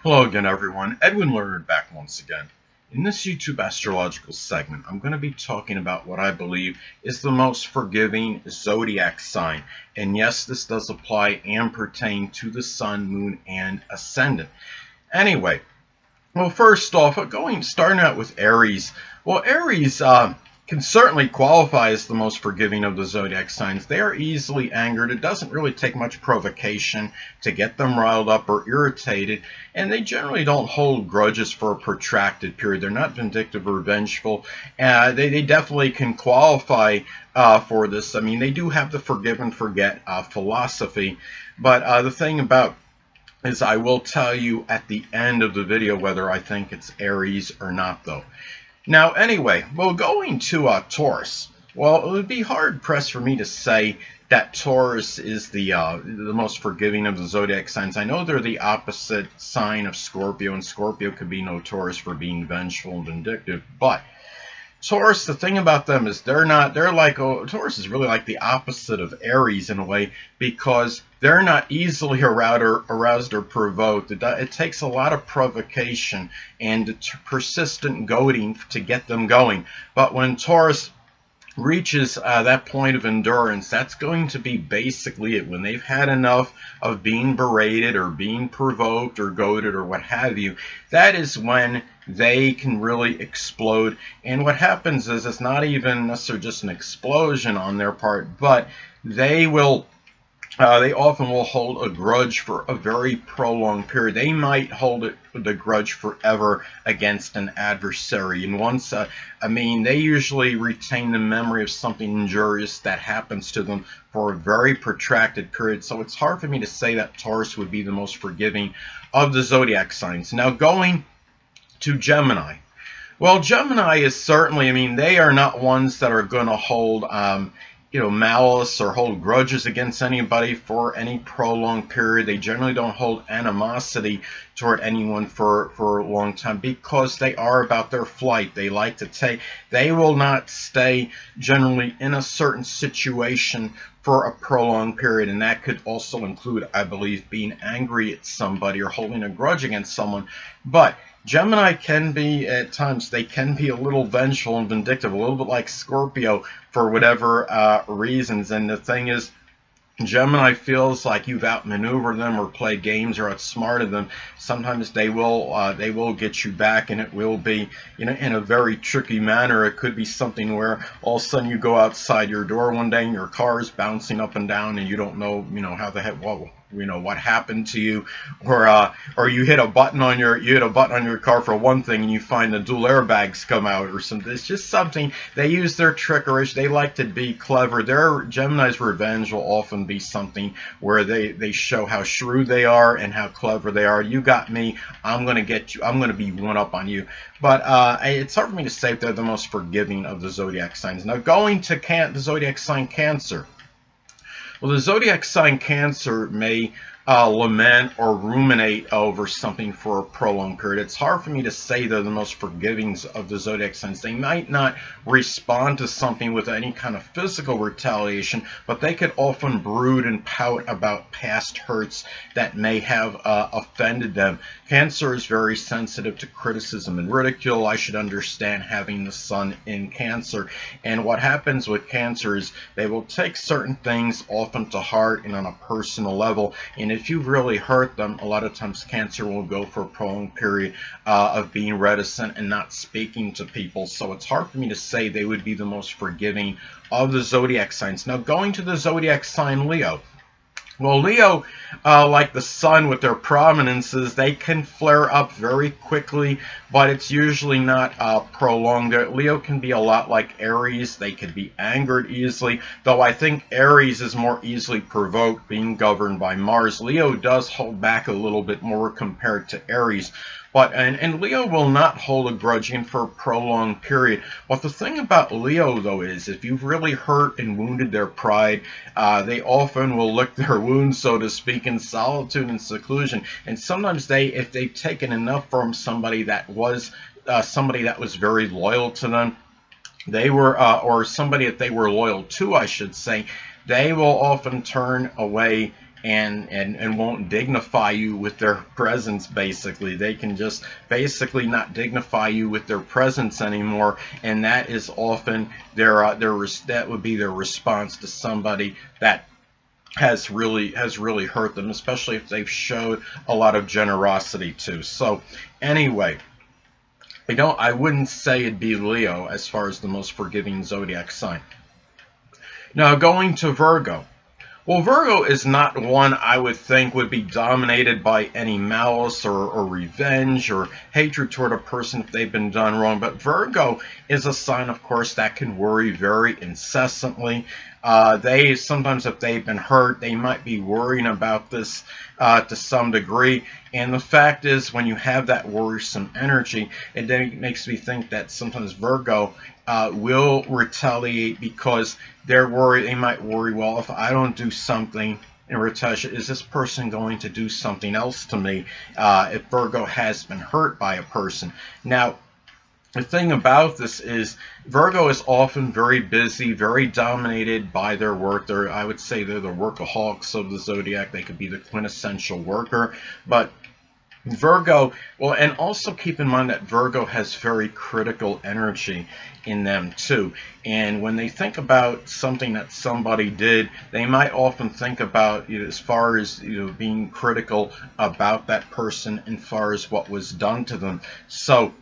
Hello again, everyone. Edwin Learnard back once again. In this YouTube astrological segment, I'm going to be talking about what I believe is the most forgiving zodiac sign. And yes, this does apply and pertain to the sun, moon, and ascendant. Anyway, well, first off, starting out with Aries. Well, Aries can certainly qualify as the most forgiving of the zodiac signs. They are easily angered. It doesn't really take much provocation to get them riled up or irritated, and they generally don't hold grudges for a protracted period. They're not vindictive or vengeful. They definitely can qualify for this. I mean, they do have the forgive and forget philosophy, but the thing about is I will tell you at the end of the video whether I think it's Aries or not, though. Now, anyway, well, going to Taurus. Well, it would be hard-pressed for me to say that Taurus is the most forgiving of the zodiac signs. I know they're the opposite sign of Scorpio, and Scorpio could be notorious for being vengeful and vindictive, but Taurus, the thing about them is Taurus is really like the opposite of Aries in a way, because they're not easily aroused or provoked. It takes a lot of provocation and persistent goading to get them going. But when Taurus reaches that point of endurance, that's going to be basically it. When they've had enough of being berated or being provoked or goaded or what have you, that is when they can really explode. And what happens is it's not even necessarily just an explosion on their part, but they often will hold a grudge for a very prolonged period. They might hold the grudge forever against an adversary. And once, they usually retain the memory of something injurious that happens to them for a very protracted period. So it's hard for me to say that Taurus would be the most forgiving of the zodiac signs. Now, going to Gemini. Well, Gemini is certainly, they are not ones that are going to hold malice or hold grudges against anybody for any prolonged period. They generally don't hold animosity toward anyone for a long time, because they are about their flight. They will not stay generally in a certain situation for a prolonged period, and that could also include, I believe, being angry at somebody or holding a grudge against someone. But Gemini can be, at times, they can be a little vengeful and vindictive, a little bit like Scorpio for whatever reasons. And the thing is, Gemini feels like you've outmaneuvered them or played games or outsmarted them. Sometimes they will get you back, and it will be in a very tricky manner. It could be something where all of a sudden you go outside your door one day and your car is bouncing up and down, and you don't know how the heck what happened to you, or you hit a button on your car for one thing, and you find the dual airbags come out or something. It's just something. They use their trickery. They like to be clever. Gemini's revenge will often be something where they show how shrewd they are and how clever they are. You got me, I'm going to get you. I'm going to be one up on you. But it's hard for me to say if they're the most forgiving of the zodiac signs. Now, going to the zodiac sign Cancer. Well, the zodiac sign Cancer may lament or ruminate over something for a prolonged period. It's hard for me to say they're the most forgiving of the zodiac signs. They might not respond to something with any kind of physical retaliation, but they could often brood and pout about past hurts that may have offended them. Cancer is very sensitive to criticism and ridicule. I should understand, having the sun in Cancer. And what happens with Cancer is they will take certain things often to heart and on a personal level. And if you've really hurt them, a lot of times Cancer will go for a prolonged period of being reticent and not speaking to people. So it's hard for me to say they would be the most forgiving of the zodiac signs. Now, going to the zodiac sign Leo. Well, Leo, like the sun with their prominences, they can flare up very quickly, but it's usually not prolonged. Leo can be a lot like Aries. They could be angered easily, though I think Aries is more easily provoked, being governed by Mars. Leo does hold back a little bit more compared to Aries. And Leo will not hold a grudge in for a prolonged period. But the thing about Leo, though, is if you've really hurt and wounded their pride, they often will lick their wounds, so to speak, in solitude and seclusion. And sometimes if they've taken enough from somebody that was very loyal to them, or somebody that they were loyal to, I should say, they will often turn away and won't dignify you with their presence. Basically, they can just basically not dignify you with their presence anymore, and that is often that would be their response to somebody that has really hurt them, especially if they've showed a lot of generosity too. So anyway, I wouldn't say it'd be Leo as far as the most forgiving zodiac sign. Now going to Virgo. Well, Virgo is not one I would think would be dominated by any malice or revenge or hatred toward a person if they've been done wrong. But Virgo is a sign, of course, that can worry very incessantly. They sometimes, if they've been hurt, they might be worrying about this to some degree. And the fact is, when you have that worrisome energy, it then makes me think that sometimes Virgo will retaliate because they're worried. They might worry, well, if I don't do something in retaliation, is this person going to do something else to me? If Virgo has been hurt by a person. Now, the thing about this is Virgo is often very busy, very dominated by their work. I would say they're the workaholics of the zodiac. They could be the quintessential worker. But Virgo, well, and also keep in mind that Virgo has very critical energy in them too. And when they think about something that somebody did, they might often think about, as far as being critical about that person and far as what was done to them. So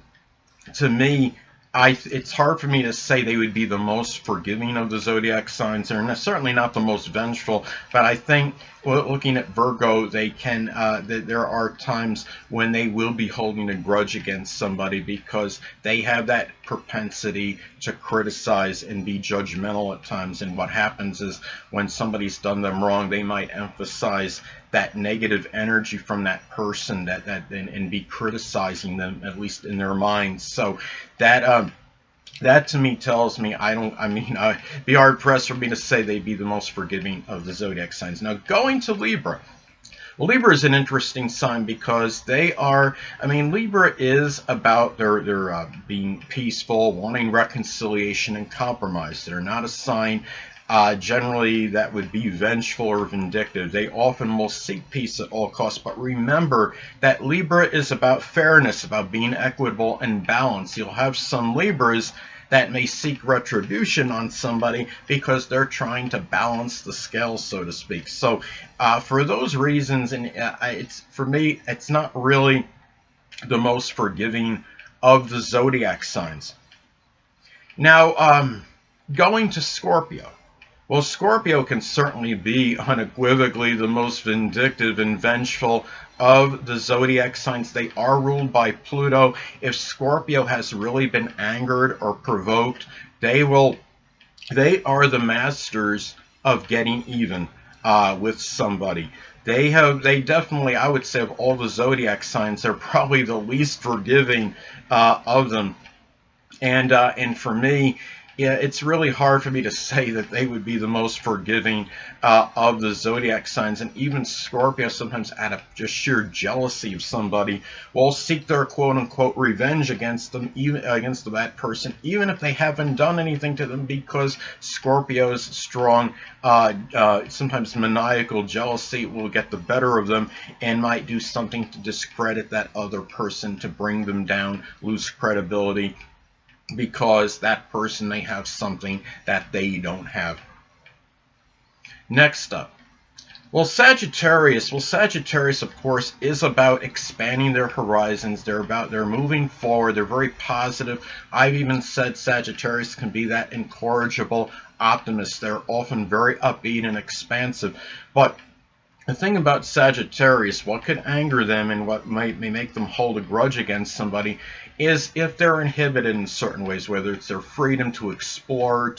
to me, it's hard for me to say they would be the most forgiving of the zodiac signs. They're certainly not the most vengeful, but I think looking at Virgo, they can. There are times when they will be holding a grudge against somebody because they have that propensity to criticize and be judgmental at times. And what happens is when somebody's done them wrong, they might emphasize that negative energy from that person and be criticizing them, at least in their minds. So that to me tells me be hard pressed for me to say they'd be the most forgiving of the zodiac signs. Now going to Libra. Well, Libra is an interesting sign because Libra is about their being peaceful, wanting reconciliation and compromise. They're not a sign generally that would be vengeful or vindictive. They often will seek peace at all costs. But remember that Libra is about fairness, about being equitable and balanced. You'll have some Libras that may seek retribution on somebody because they're trying to balance the scale, so to speak. So for those reasons, and for me, it's not really the most forgiving of the zodiac signs. Now, going to Scorpio. Well, Scorpio can certainly be unequivocally the most vindictive and vengeful of the zodiac signs. They are ruled by Pluto. If Scorpio has really been angered or provoked, they are the masters of getting even with somebody. They definitely, I would say, of all the zodiac signs, they're probably the least forgiving of them. And for me, yeah, it's really hard for me to say that they would be the most forgiving of the zodiac signs. And even Scorpio, sometimes out of just sheer jealousy of somebody, will seek their quote-unquote revenge against them, even against that person, even if they haven't done anything to them, because Scorpio's strong, sometimes maniacal jealousy will get the better of them and might do something to discredit that other person, to bring them down, lose credibility, because that person may have something that they don't have. Next up, Sagittarius, of course, is about expanding their horizons. They're moving forward. They're very positive. I've even said Sagittarius can be that incorrigible optimist. They're often very upbeat and expansive. But the thing about Sagittarius, what could anger them and what may make them hold a grudge against somebody, is if they're inhibited in certain ways, whether it's their freedom to explore,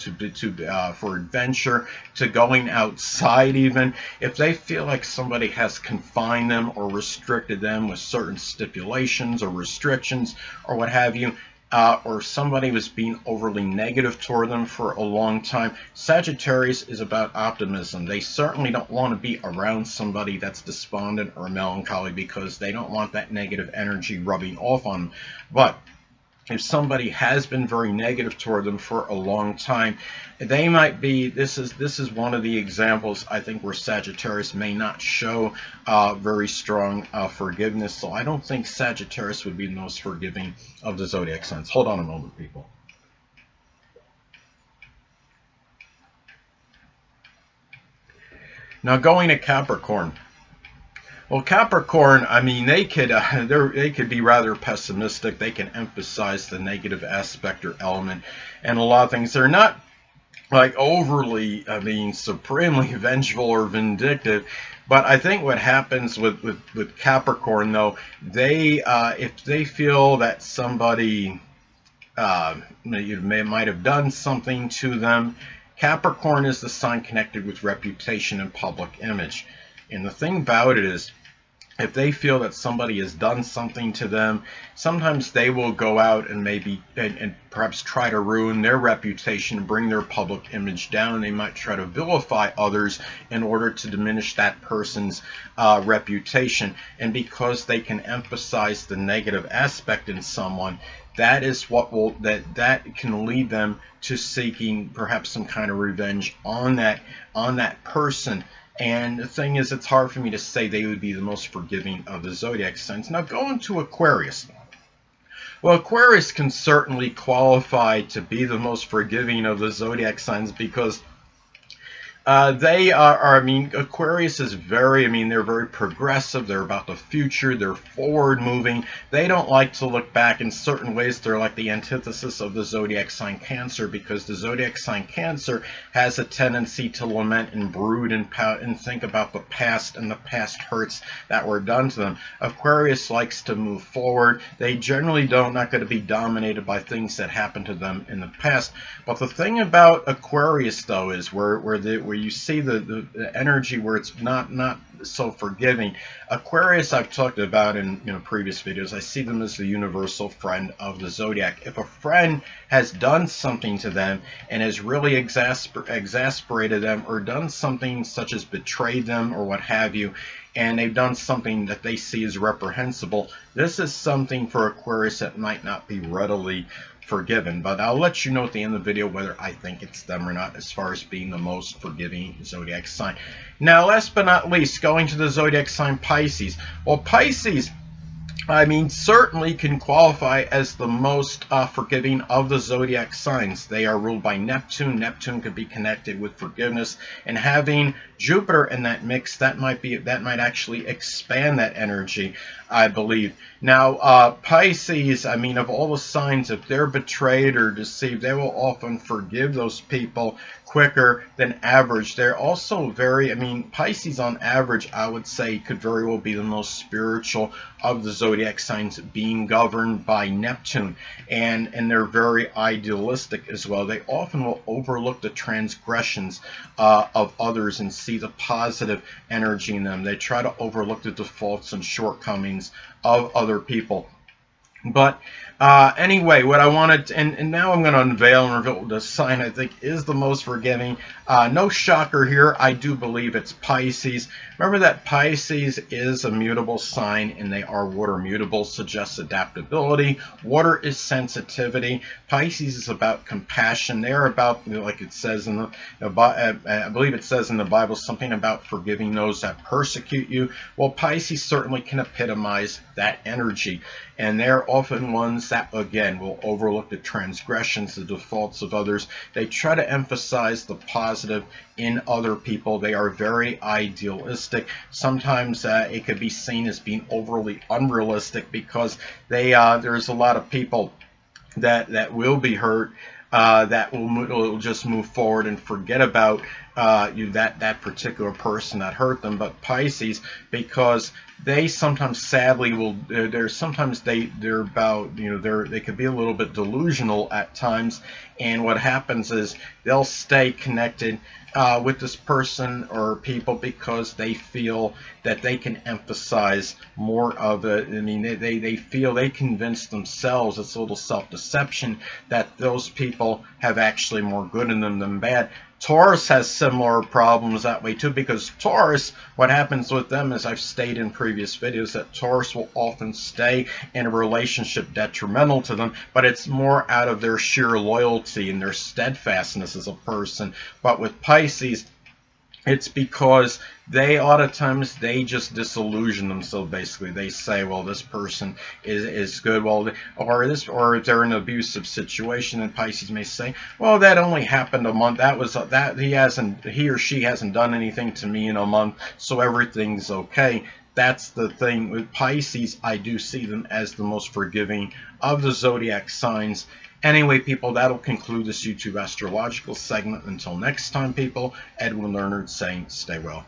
for adventure, to going outside even. If they feel like somebody has confined them or restricted them with certain stipulations or restrictions or what have you, or somebody was being overly negative toward them for a long time, Sagittarius is about optimism. They certainly don't want to be around somebody that's despondent or melancholy because they don't want that negative energy rubbing off on them. But if somebody has been very negative toward them for a long time, they might be, this is one of the examples I think where Sagittarius may not show very strong forgiveness. So I don't think Sagittarius would be the most forgiving of the zodiac signs. Hold on a moment, people. Now going to Capricorn. Well, Capricorn, I mean, they could be rather pessimistic. They can emphasize the negative aspect or element, and a lot of things. They're not like overly, I mean, supremely vengeful or vindictive. But I think what happens with Capricorn, though, they if they feel that somebody might have done something to them. Capricorn is the sign connected with reputation and public image. And the thing about it is, if they feel that somebody has done something to them, sometimes they will go out and maybe and perhaps try to ruin their reputation, bring their public image down. They might try to vilify others in order to diminish that person's reputation. And because they can emphasize the negative aspect in someone, that is what will that can lead them to seeking perhaps some kind of revenge on that person. And the thing is, it's hard for me to say they would be the most forgiving of the zodiac signs. Now going to Aquarius. Well, Aquarius can certainly qualify to be the most forgiving of the zodiac signs because they are, I mean, Aquarius is very, I mean, they're very progressive. They're about the future. They're forward moving. They don't like to look back. In certain ways, they're like the antithesis of the zodiac sign Cancer, because the zodiac sign Cancer has a tendency to lament and brood and think about the past and the past hurts that were done to them. Aquarius likes to move forward. They generally not going to be dominated by things that happened to them in the past. But the thing about Aquarius, though, is where you see the energy where it's not so forgiving. Aquarius, I've talked about in previous videos. I see them as the universal friend of the zodiac. If a friend has done something to them and has really exasperated them, or done something such as betrayed them or what have you, and they've done something that they see as reprehensible, this is something for Aquarius that might not be readily forgiven. But I'll let you know at the end of the video whether I think it's them or not as far as being the most forgiving zodiac sign. Now, last but not least, going to the zodiac sign Pisces. Well, Pisces, I mean, certainly can qualify as the most forgiving of the zodiac signs. They are ruled by Neptune. Neptune could be connected with forgiveness, and having Jupiter in that mix, that might actually expand that energy, I believe. Now, Pisces, I mean, of all the signs, if they're betrayed or deceived, they will often forgive those people quicker than average. They're also very, I mean, Pisces on average, I would say, could very well be the most spiritual of the zodiac signs, being governed by Neptune, and they're very idealistic as well. They often will overlook the transgressions of others and see the positive energy in them. They try to overlook the defaults and shortcomings of other people. But anyway, what I wanted, and now I'm going to unveil and reveal the sign I think is the most forgiving. No shocker here. I do believe it's Pisces. Remember that Pisces is a mutable sign, and they are water mutable, suggests adaptability. Water is sensitivity. Pisces is about compassion. They're about, like it says in I believe it says in the Bible, something about forgiving those that persecute you. Well, Pisces certainly can epitomize that energy. And they're often ones that, again, will overlook the transgressions, the defaults of others. They try to emphasize the positive in other people. They are very idealistic. Sometimes it could be seen as being overly unrealistic, because there's a lot of people that will be hurt, that will just move forward and forget about that particular person that hurt them. But Pisces, because they sometimes, sadly, they could be a little bit delusional at times, and what happens is they'll stay connected with this person or people because they feel that they can emphasize more of it. I mean, they feel, they convince themselves, it's a little self-deception, that those people have actually more good in them than bad. Taurus has similar problems that way too, because Taurus, what happens with them, as I've stated in previous videos, that Taurus will often stay in a relationship detrimental to them, but it's more out of their sheer loyalty and their steadfastness as a person. But with Pisces, it's because they, a lot of times, they just disillusion themselves. Basically, they say, well, this person is good, well, or if they're in an abusive situation, and Pisces may say, well, that only happened a month, that he or she hasn't done anything to me in a month, so everything's okay. That's the thing with Pisces. I do see them as the most forgiving of the zodiac signs. Anyway, people, that'll conclude this YouTube astrological segment. Until next time, people, Edwin Learnard saying stay well.